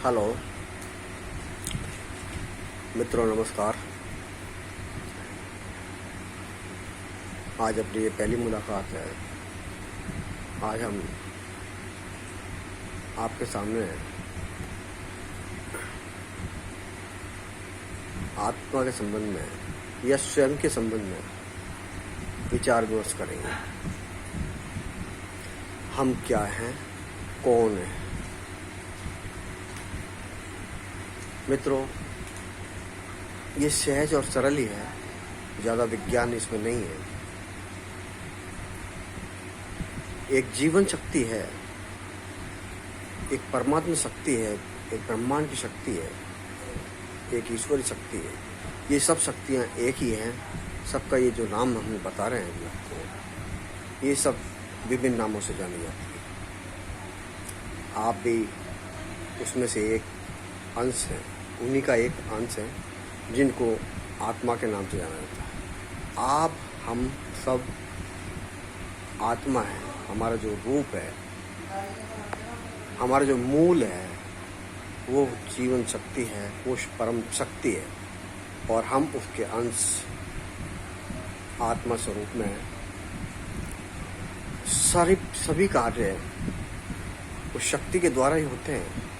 Hello मित्रों, नमस्कार। आज अपनी ये पहली मुलाकात है। आज हम आपके सामने आत्मा के संबंध में या स्वयं के संबंध में विचार विमर्श करेंगे। हम क्या हैं, कौन है। मित्रों, ये सहज और सरल ही है, ज़्यादा विज्ञान इसमें नहीं है। एक जीवन शक्ति है, एक परमात्मा शक्ति है, एक ब्रह्मांड की शक्ति है, एक ईश्वरी शक्ति है। ये सब शक्तियाँ एक ही हैं। सबका ये जो नाम हम बता रहे हैं आपको, ये सब विभिन्न नामों से जानी जाती है। आप भी उसमें से एक अंश हैं, उन्हीं का एक अंश है जिनको आत्मा के नाम से जाना जाता है। आप, हम सब आत्मा है। हमारा जो रूप है, हमारा जो मूल है, वो जीवन शक्ति है, वो परम शक्ति है, और हम उसके अंश आत्मा स्वरूप में सभी कार्य उस शक्ति के द्वारा ही होते हैं।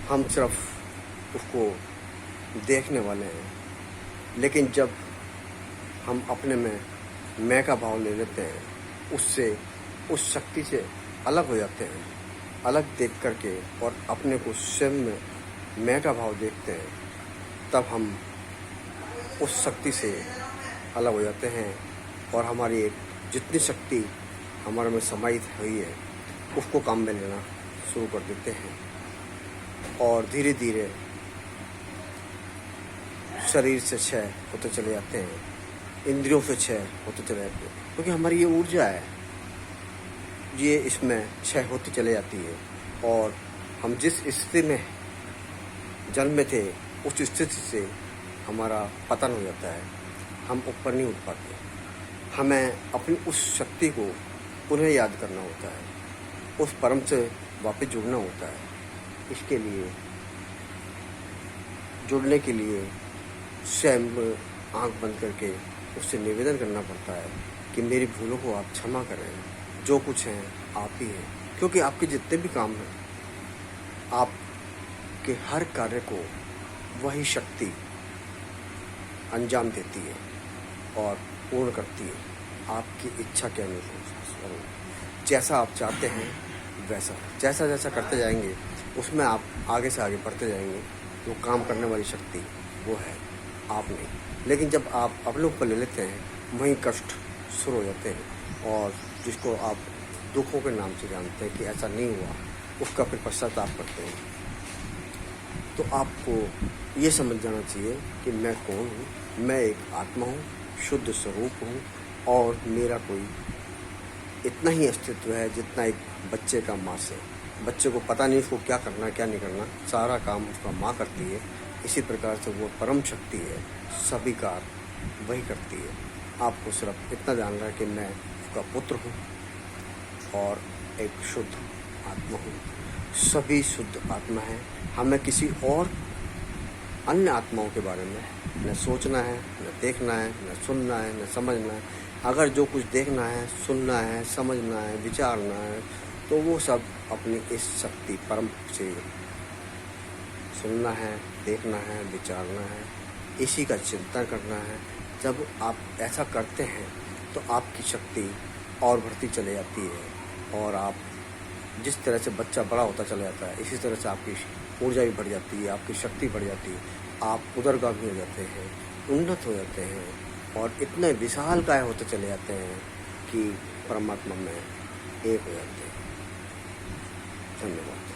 हम सिर्फ उसको देखने वाले हैं। लेकिन जब हम अपने में मैं का भाव ले लेते हैं, उससे, उस शक्ति से अलग हो जाते हैं, अलग देख करके, और अपने को स्वयं में मैं का भाव देखते हैं, तब हम उस शक्ति से अलग हो जाते हैं और हमारी एक जितनी शक्ति हमारे में समाहित हुई है उसको काम में लेना शुरू कर देते हैं। और धीरे धीरे शरीर से क्षय होते चले जाते हैं, इंद्रियों से क्षय होते चले जाते हैं, क्योंकि हमारी ये ऊर्जा है, ये इसमें क्षय होती चले जाती है। और हम जिस स्थिति में जन्मे थे, उस स्थिति से हमारा पतन हो जाता है। हम ऊपर नहीं उठ पाते। हमें अपनी उस शक्ति को पुनः याद करना होता है, उस परम से वापस जुड़ना होता है। इसके लिए, जुड़ने के लिए स्वयं आंख बंद करके उससे निवेदन करना पड़ता है कि मेरी भूलों को आप क्षमा करें। जो कुछ हैं आप ही हैं, क्योंकि आपके जितने भी काम हैं, आपके हर कार्य को वही शक्ति अंजाम देती है और पूर्ण करती है आपकी इच्छा के अनुसार। जैसा आप चाहते हैं वैसा, जैसा जैसा करते जाएंगे उसमें आप आगे से आगे बढ़ते जाएंगे। वो काम करने वाली शक्ति वो है, आप नहीं। लेकिन जब आप अपने ऊपर ले लेते हैं, वहीं कष्ट शुरू हो जाते हैं। और जिसको आप दुखों के नाम से जानते हैं कि ऐसा नहीं हुआ, उसका फिर पश्चाताप करते हैं। तो आपको ये समझ जाना चाहिए कि मैं कौन हूँ। मैं एक आत्मा हूँ, शुद्ध स्वरूप हूँ, और मेरा कोई इतना ही अस्तित्व है जितना एक बच्चे का माँ से। बच्चे को पता नहीं उसको क्या करना है, क्या नहीं करना, सारा काम उसका माँ करती है। इसी प्रकार से वो परम शक्ति है, सभी कार्य वही करती है। आपको सिर्फ इतना जानना है कि मैं उसका पुत्र हूँ और एक शुद्ध आत्मा हूँ। सभी शुद्ध आत्मा है। हमें किसी और अन्य आत्माओं के बारे में न सोचना है, न देखना है, न सुनना है, न समझना है। अगर जो कुछ देखना है, सुनना है, समझना है, विचारना है, तो वो सब अपनी इस शक्ति परम से सुनना है, देखना है, विचारना है, इसी का चिंतन करना है। जब आप ऐसा करते हैं तो आपकी शक्ति और बढ़ती चली जाती है, और आप जिस तरह से बच्चा बड़ा होता चला जाता है, इसी तरह से आपकी ऊर्जा भी बढ़ जाती है, आपकी शक्ति बढ़ जाती है। आप उदरगामी हो जाते हैं, उन्नत हो जाते हैं, और इतने विशाल काय होते चले जाते हैं कि परमात्मा में एक हो जाते हैं। धन्यवाद।